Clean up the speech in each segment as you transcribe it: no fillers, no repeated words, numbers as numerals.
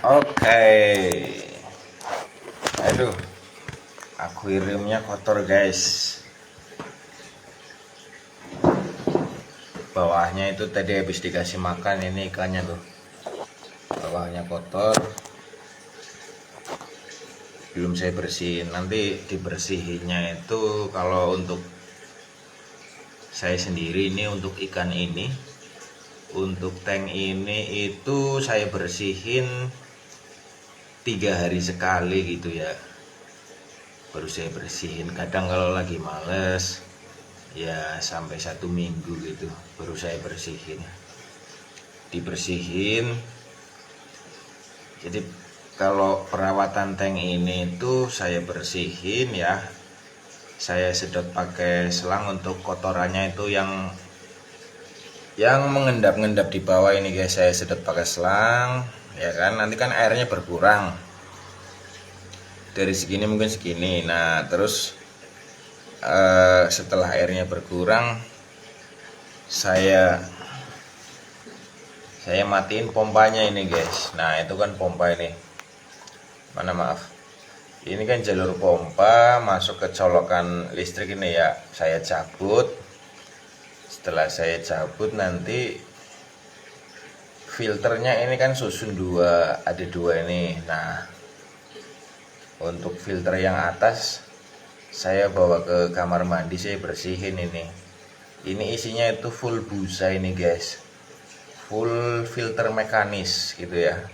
Oke. Aduh, akuariumnya kotor guys. Bawahnya itu tadi habis dikasih makan ini ikannya tuh. Bawahnya kotor. Belum saya bersihin. Nanti dibersihinnya itu kalau untuk saya sendiri ini untuk ikan ini. Untuk tank ini itu saya bersihin 3 hari sekali gitu ya, baru saya bersihin. Kadang kalau lagi males ya sampai 1 minggu gitu baru saya bersihin, dibersihin. Jadi kalau perawatan tank ini itu saya bersihin ya, saya sedot pakai selang untuk kotorannya itu yang mengendap-endap di bawah ini guys. Saya sedot pakai selang ya kan, nanti kan airnya berkurang dari segini mungkin segini. Nah terus setelah airnya berkurang saya matiin pompanya ini guys. Nah itu kan pompa ini mana, maaf, ini kan jalur pompa masuk ke colokan listrik ini ya, saya cabut. Setelah saya cabut nanti filternya ini kan susun dua, ada dua ini. Nah untuk filter yang atas saya bawa ke kamar mandi, saya bersihin ini. Ini isinya itu full busa ini guys, full filter mekanis gitu ya,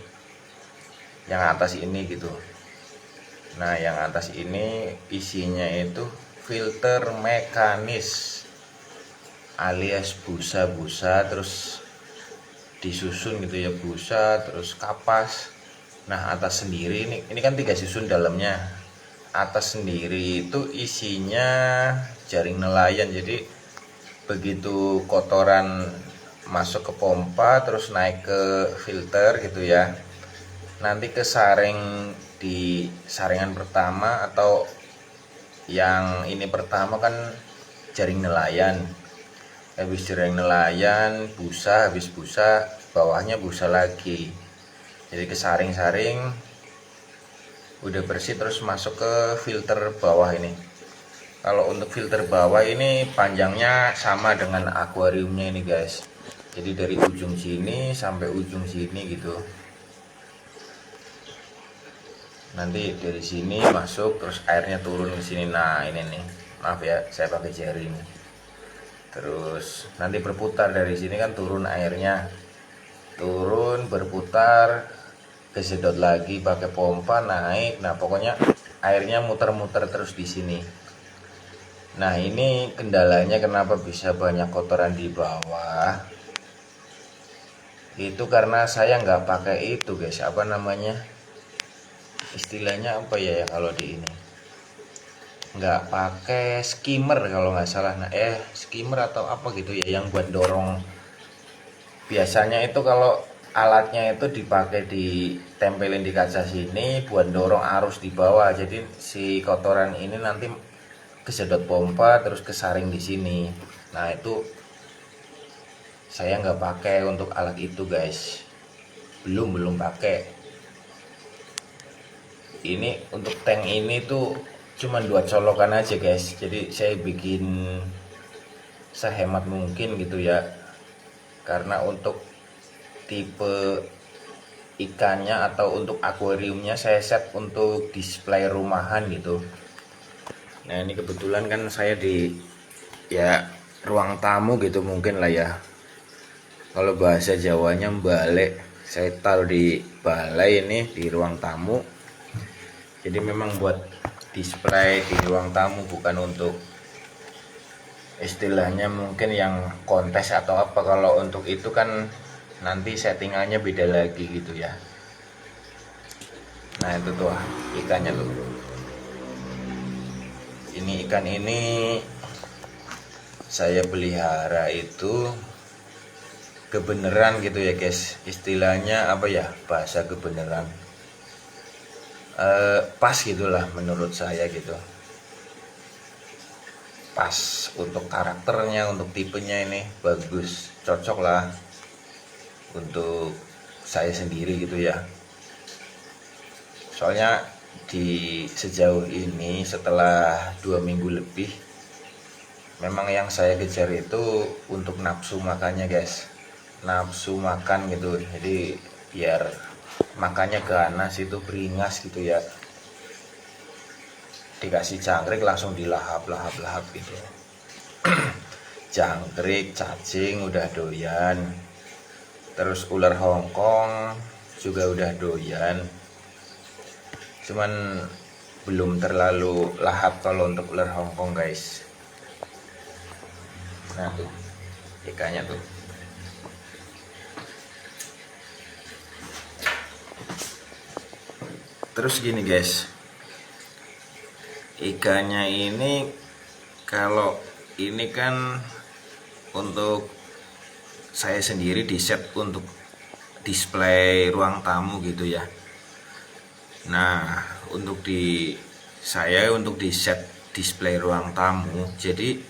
yang atas ini gitu. Nah yang atas ini isinya itu filter mekanis alias busa-busa, terus disusun gitu ya, busa terus kapas. Nah atas sendiri ini kan 3 susun dalamnya. Atas sendiri itu isinya jaring nelayan. Jadi begitu kotoran masuk ke pompa terus naik ke filter gitu ya, nanti ke saring di saringan pertama atau yang ini pertama kan jaring nelayan. Habis jaring nelayan busa, habis busa bawahnya busa lagi. Jadi ke saring-saring udah bersih terus masuk ke filter bawah ini. Kalau untuk filter bawah ini panjangnya sama dengan akuariumnya ini guys. Jadi dari ujung sini sampai ujung sini gitu. Nanti dari sini masuk terus airnya turun ke sini. Nah ini nih, maaf ya saya pakai jari ini. Terus nanti berputar dari sini kan, turun airnya, turun berputar, kesedot lagi pakai pompa naik. Nah pokoknya airnya muter-muter terus di sini. Nah ini kendalanya kenapa bisa banyak kotoran di bawah, itu karena saya nggak pakai itu guys, apa namanya, istilahnya apa ya kalau di ini, nggak pakai skimmer kalau nggak salah. Nah skimmer atau apa gitu ya, yang buat dorong. Biasanya itu kalau alatnya itu dipakai ditempelin di kaca sini buat dorong arus di bawah. Jadi si kotoran ini nanti kesedot pompa terus kesaring di sini. Nah itu saya nggak pakai untuk alat itu guys, belum pakai. Ini untuk tank ini tuh cuma 2 colokan aja guys. Jadi saya bikin sehemat mungkin gitu ya, karena untuk tipe ikannya atau untuk akuariumnya saya set untuk display rumahan gitu. Nah ini kebetulan kan saya di ya ruang tamu gitu mungkin lah ya, kalau bahasa Jawanya balik. Saya taruh di balai ini, di ruang tamu. Jadi memang buat display di ruang tamu, bukan untuk istilahnya mungkin yang kontes atau apa. Kalau untuk itu kan nanti settingannya beda lagi gitu ya. Nah itu tuh ikannya tuh. Ini ikan ini saya pelihara itu kebenaran gitu ya guys. Istilahnya apa ya, bahasa kebenaran, pas gitulah menurut saya gitu. Pas untuk karakternya, untuk tipenya ini bagus, cocok lah untuk saya sendiri gitu ya. Soalnya di sejauh ini setelah 2 minggu lebih, memang yang saya kejar itu untuk nafsu makannya guys, nafsu makan gitu. Jadi biar makannya ganas, itu beringas gitu ya, dikasih jangkrik langsung dilahap-lahap gitu. Jangkrik, cacing udah doyan, terus ular Hongkong juga udah doyan, cuman belum terlalu lahap kalau untuk ular Hongkong guys. Nah tuh ikannya tuh. Terus gini guys, ikannya ini kalau ini kan untuk saya sendiri di set untuk display ruang tamu gitu ya. Nah untuk di set display ruang tamu, jadi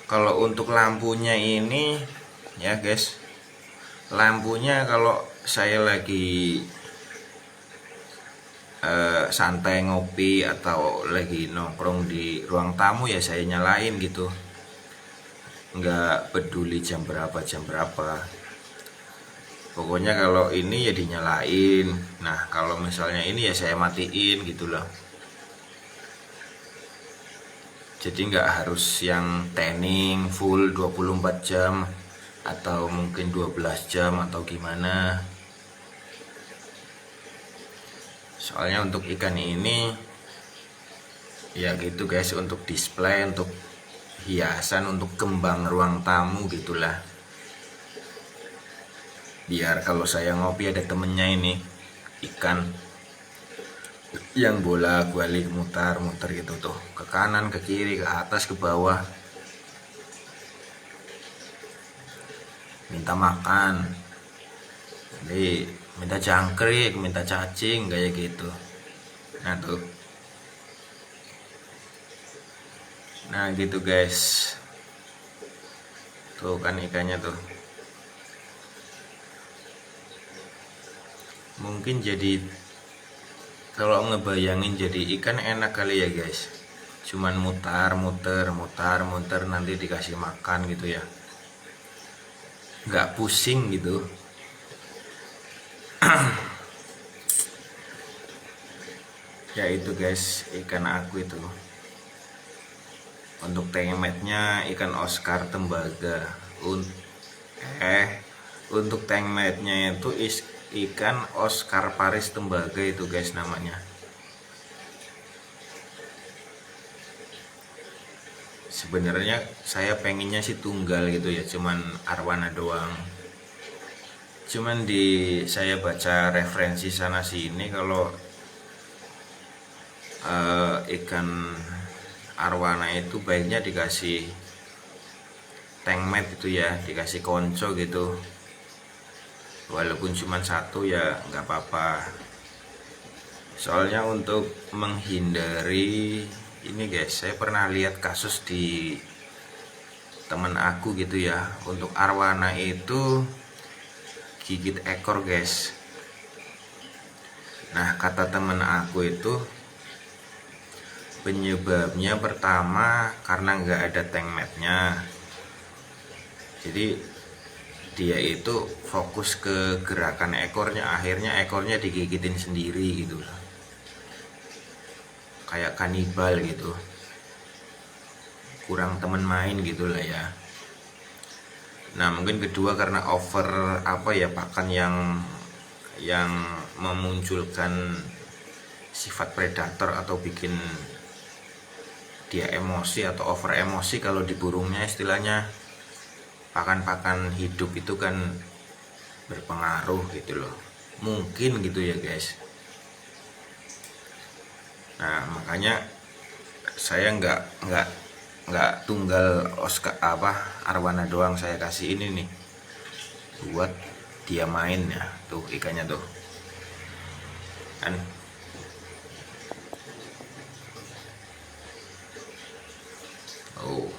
kalau untuk lampunya ini ya guys, lampunya kalau saya lagi santai ngopi atau lagi nongkrong di ruang tamu ya saya nyalain gitu, nggak peduli jam berapa, pokoknya kalau ini ya dinyalain. Nah kalau misalnya ini ya saya matiin gitu loh, jadi nggak harus yang tanning full 24 jam atau mungkin 12 jam atau gimana. Soalnya untuk ikan ini ya gitu guys, untuk display, untuk hiasan, untuk kembang ruang tamu gitulah. Biar kalau saya ngopi ada temennya ini ikan yang bola balik mutar-mutar gitu tuh, ke kanan, ke kiri, ke atas, ke bawah, minta makan. Jadi minta jangkrik, minta cacing kayak gitu. Nah tuh, nah gitu guys, tuh kan ikannya tuh. Mungkin jadi kalau ngebayangin jadi ikan enak kali ya guys, cuman mutar-muter nanti dikasih makan gitu ya, nggak pusing gitu. Ya itu guys, ikan aku itu. Untuk tengmetnya ikan Oscar tembaga. Untuk tengmetnya itu ikan Oscar Paris tembaga itu guys namanya. Sebenarnya saya pengennya sih tunggal gitu ya, cuman arwana doang. Cuman saya baca referensi sana sini kalau ikan arwana itu baiknya dikasih tengmet itu ya, dikasih konco gitu. Walaupun cuma satu ya nggak apa-apa. Soalnya untuk menghindari ini guys, saya pernah lihat kasus di temen aku gitu ya. Untuk arwana itu gigit ekor guys. Nah kata temen aku itu penyebabnya pertama karena nggak ada tengmetnya. Jadi dia itu fokus ke gerakan ekornya, akhirnya ekornya digigitin sendiri gitu, kayak kanibal gitu, kurang temen main gitulah ya. Nah mungkin kedua karena over pakan yang memunculkan sifat predator atau bikin dia emosi atau over emosi. Kalau di burungnya istilahnya pakan-pakan hidup itu kan berpengaruh gitu loh, mungkin gitu ya guys. Nah makanya saya nggak tunggal Oscar arwana doang, saya kasih ini nih buat dia main ya. Tuh ikannya tuh kan. Oh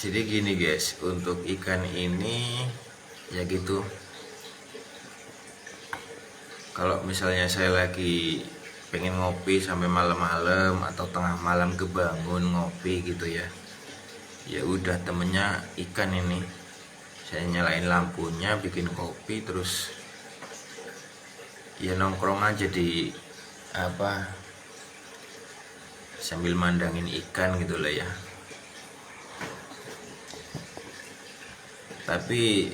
jadi gini guys, untuk ikan ini ya gitu. Kalau misalnya saya lagi pengen ngopi sampai malam-malam atau tengah malam kebangun ngopi gitu ya, ya udah temennya ikan ini, saya nyalain lampunya, bikin kopi, terus ya nongkrong aja di apa, sambil mandangin ikan gitu lah ya. Tapi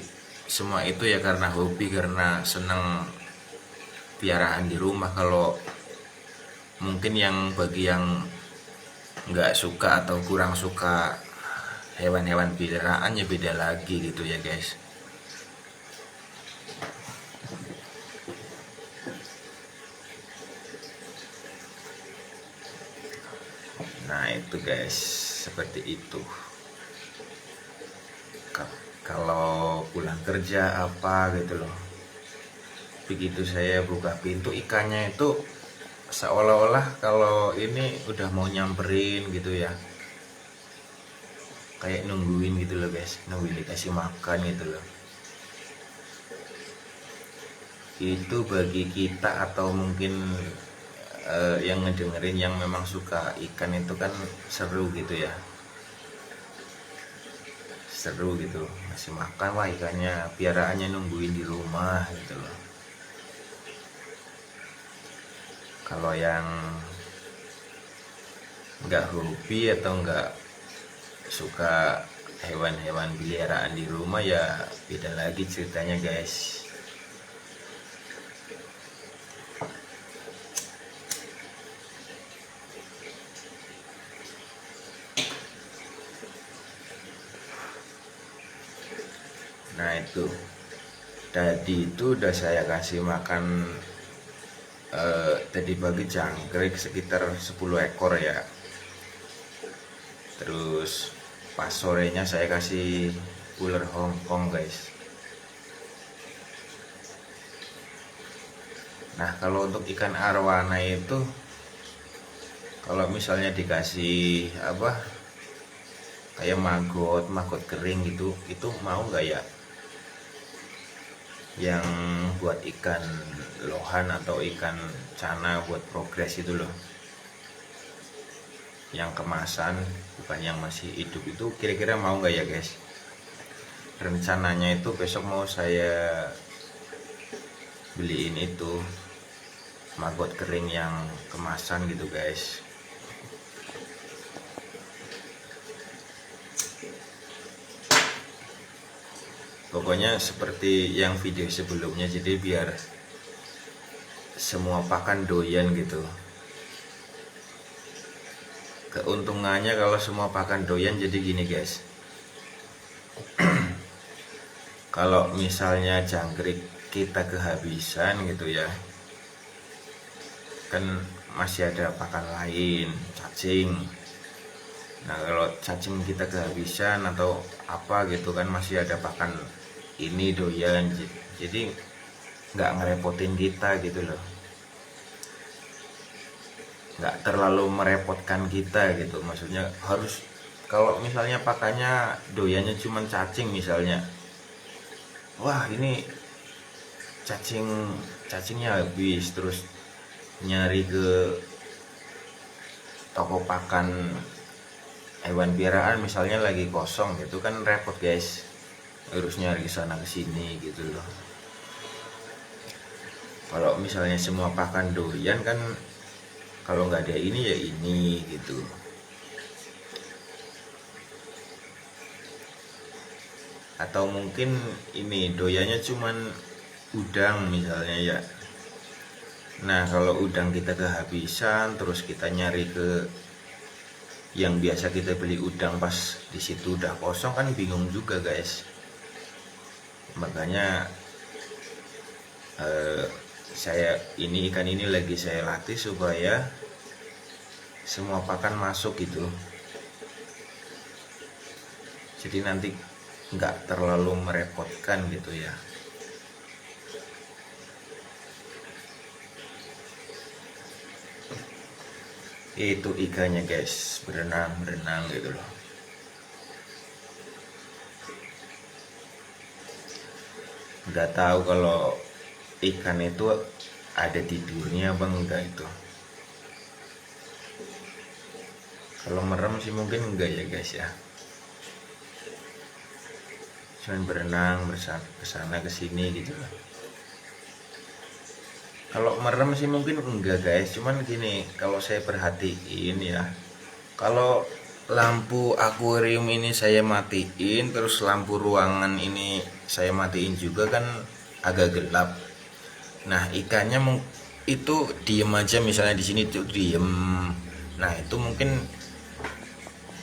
semua itu ya karena hobi, karena seneng piaraan di rumah. Kalau mungkin yang bagi yang nggak suka atau kurang suka hewan-hewan piaraan ya beda lagi gitu ya guys. Nah itu guys, seperti itu. Kalau pulang kerja apa gitu loh, begitu saya buka pintu, ikannya itu seolah-olah kalau ini udah mau nyamperin gitu ya, kayak nungguin gitu loh guys, nungguin dikasih makan gitu loh. Itu bagi kita atau mungkin yang ngedengerin yang memang suka ikan itu kan seru gitu ya, seru gitu, ngasih makan, wah ikannya piaraannya nungguin di rumah gitu loh. Kalau yang nggak hobi atau nggak suka hewan-hewan peliharaan di rumah ya beda lagi ceritanya guys. Nah itu tadi itu udah saya kasih makan tadi pagi jangkrik sekitar 10 ekor ya. Terus pas sorenya saya kasih ular Hongkong guys. Nah kalau untuk ikan arwana itu, kalau misalnya dikasih apa kayak maggot kering gitu, itu mau nggak ya? Yang buat ikan lohan atau ikan cana buat progres itu loh, yang kemasan bukan yang masih hidup, itu kira-kira mau nggak ya guys? Rencananya itu besok mau saya beliin itu maggot kering yang kemasan gitu guys. Pokoknya seperti yang video sebelumnya, jadi biar semua pakan doyan gitu. Keuntungannya kalau semua pakan doyan jadi gini guys. Kalau misalnya jangkrik kita kehabisan gitu ya, kan masih ada pakan lain, cacing. Nah kalau cacing kita kehabisan atau apa gitu kan, masih ada pakan ini doyan, jadi nggak ngerepotin kita gitu loh, nggak terlalu merepotkan kita gitu. Maksudnya harus, kalau misalnya pakannya doyannya cuman cacing misalnya, wah ini cacingnya habis, terus nyari ke toko pakan hewan piaraan misalnya lagi kosong gitu kan, repot guys, harus nyari sana kesini gitu loh. Kalau misalnya semua pakan doyan kan, kalau nggak ada ini ya ini gitu. Atau mungkin ini doyannya cuman udang misalnya ya. Nah kalau udang kita kehabisan, terus kita nyari ke yang biasa kita beli udang, pas di situ udah kosong kan bingung juga guys. Makanya saya ini ikan ini lagi saya latih supaya semua pakan masuk gitu, jadi nanti nggak terlalu merepotkan gitu ya. Itu ikannya guys, berenang gitu loh. nggak tahu kalau ikan itu ada tidurnya apa enggak itu. Kalau merem sih mungkin enggak ya guys ya, cuman berenang kesana kesini gitu lah. Kalau merem sih mungkin enggak guys, cuman gini, kalau saya perhatiin ya, kalau lampu akuarium ini saya matiin, terus lampu ruangan ini saya matiin juga kan agak gelap. Nah ikannya itu diem aja, misalnya di sini tuh diem. Nah itu mungkin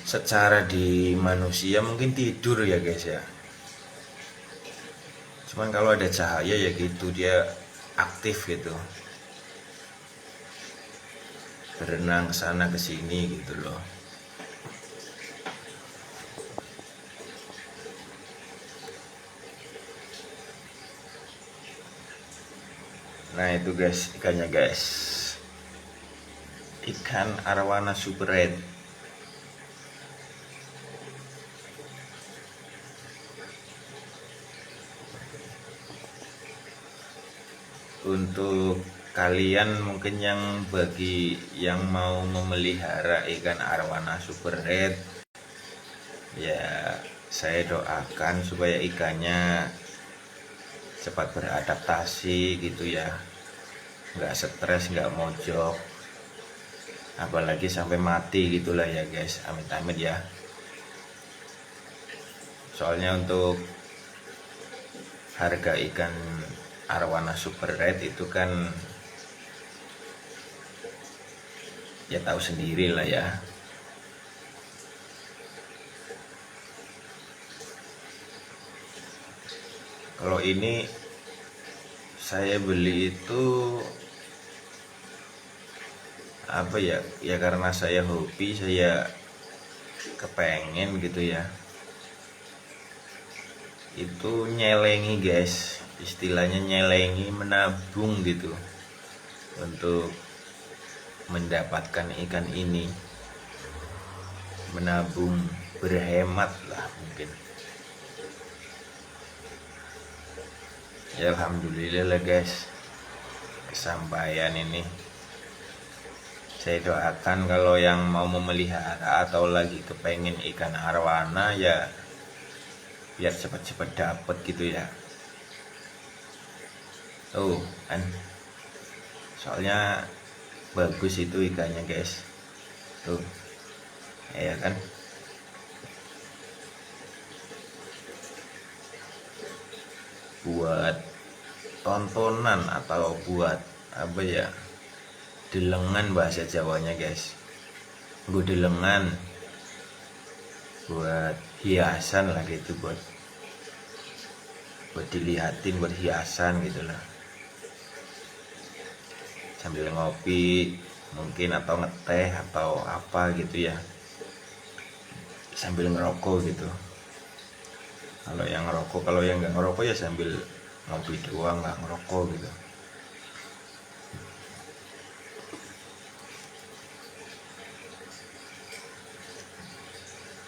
secara di manusia mungkin tidur ya guys ya. Cuman kalau ada cahaya ya gitu, dia aktif gitu, berenang kesana kesini gitu loh. Nah itu guys ikannya guys, ikan arwana super red. Untuk kalian mungkin bagi yang mau memelihara ikan arwana super red, ya saya doakan supaya ikannya cepat beradaptasi gitu ya, nggak stres, nggak mojok, apalagi sampai mati gitulah ya guys, amit-amit ya. Soalnya untuk harga ikan arwana super red itu kan ya tahu sendiri lah ya. Kalau ini saya beli itu apa ya, ya karena saya hobi, saya kepengen gitu ya, itu nyelengi guys, istilahnya nyelengi, menabung gitu untuk mendapatkan ikan ini, menabung, berhemat lah mungkin ya. Alhamdulillah lah guys, kesampaian ini. Saya doakan kalau yang mau memelihara atau lagi kepengen ikan arwana ya biar cepat-cepat dapet gitu ya. Tuh kan, soalnya bagus itu ikannya guys, tuh ya kan. Buat tontonan atau buat apa ya, delengan bahasa Jawanya guys, gue delengan, buat hiasan lah gitu, buat dilihatin, buat hiasan gitu lah, sambil ngopi mungkin, atau ngeteh atau apa gitu ya, sambil ngerokok gitu. Kalau yang ngerokok, kalau yang nggak ngerokok ya sambil ngopi doang, nggak ngerokok gitu.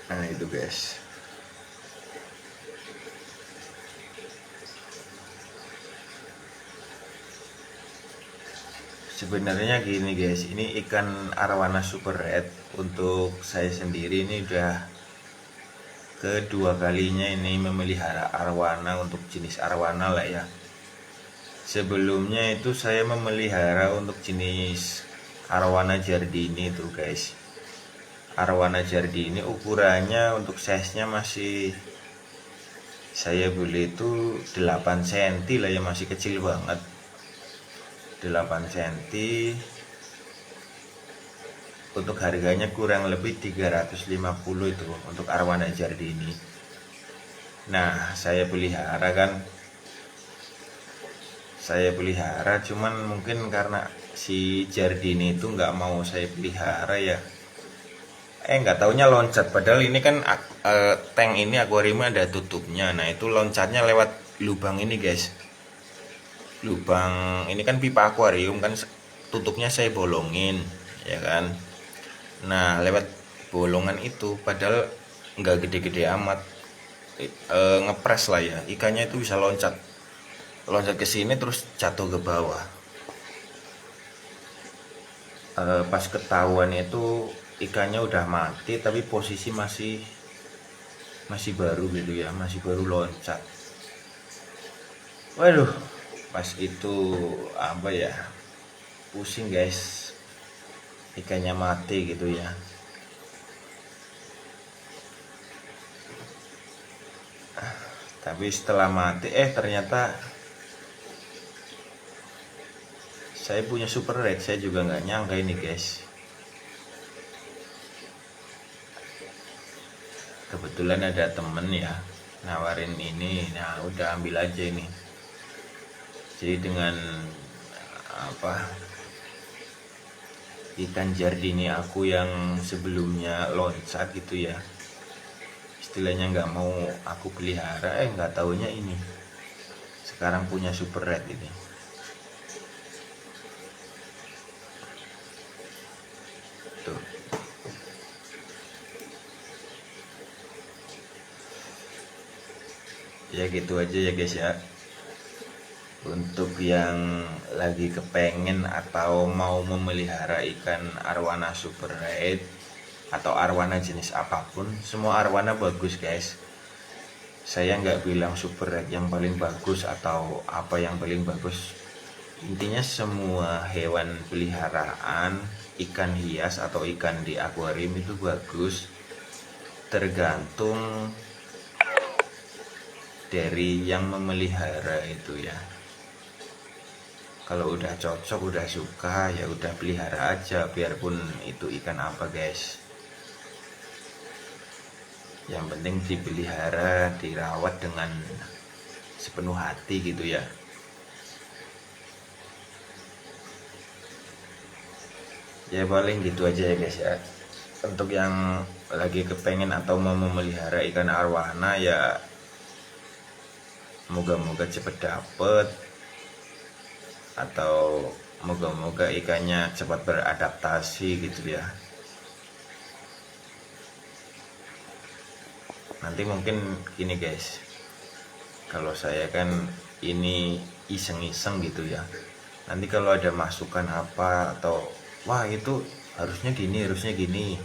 Nah itu guys, sebenarnya gini guys, ini ikan arwana super red untuk saya sendiri ini udah kedua kalinya ini memelihara arwana, untuk jenis arwana lah ya. Sebelumnya itu saya memelihara untuk jenis arwana jardini tuh guys. Arwana jardini ukurannya untuk size nya masih, saya beli itu 8 cm lah ya, masih kecil banget, 8 cm. Untuk harganya kurang lebih 350 itu untuk arwana jardini. Nah saya pelihara cuman mungkin karena si jardini itu nggak mau saya pelihara ya, nggak taunya loncat, padahal ini kan tank ini akuariumnya ada tutupnya. Nah itu loncatnya lewat lubang ini guys, lubang ini kan pipa akuarium kan, tutupnya saya bolongin ya kan. Nah lewat bolongan itu, padahal nggak gede-gede amat, ngepres lah ya, ikannya itu bisa loncat loncat ke sini terus jatuh ke bawah. Pas ketahuan itu ikannya udah mati tapi posisi masih baru gitu ya, masih baru loncat. Waduh, pas itu apa ya, pusing guys, ikannya mati gitu ya. Tapi setelah mati ternyata saya punya super red. Saya juga nggak nyangka ini guys. Kebetulan ada temen ya nawarin ini, nah udah ambil aja ini. Jadi dengan ikan jardini aku yang sebelumnya loncat gitu ya, istilahnya nggak mau aku pelihara, nggak taunya ini sekarang punya super red ini. Tuh. Ya gitu aja ya guys ya. Untuk yang lagi kepengen atau mau memelihara ikan arwana super red atau arwana jenis apapun, semua arwana bagus guys. Saya nggak bilang super red yang paling bagus atau apa yang paling bagus. Intinya semua hewan peliharaan, ikan hias atau ikan di akuarium itu bagus, tergantung dari yang memelihara itu ya. Kalau udah cocok, udah suka, ya udah pelihara aja, biarpun itu ikan apa guys. Yang penting dipelihara, dirawat dengan sepenuh hati gitu ya. Ya paling gitu aja ya guys ya. Untuk yang lagi kepengen atau mau memelihara ikan arwana ya, moga-moga cepet dapet, atau moga-moga ikannya cepat beradaptasi gitu ya. Nanti mungkin gini guys, kalau saya kan ini iseng-iseng gitu ya, nanti kalau ada masukan apa atau wah itu harusnya gini,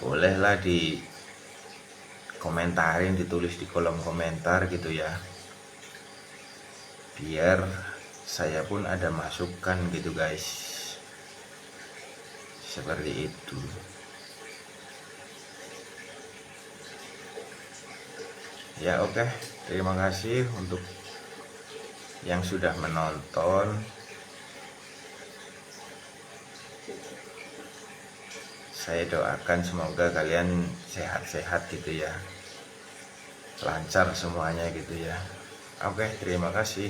bolehlah di komentarin, ditulis di kolom komentar gitu ya, biar saya pun ada masukan gitu guys, seperti itu. Ya oke, terima kasih untuk yang sudah menonton. Saya doakan semoga kalian sehat-sehat gitu ya, lancar semuanya gitu ya. Oke, terima kasih.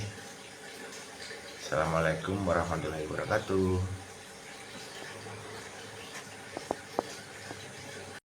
Assalamualaikum warahmatullahi wabarakatuh.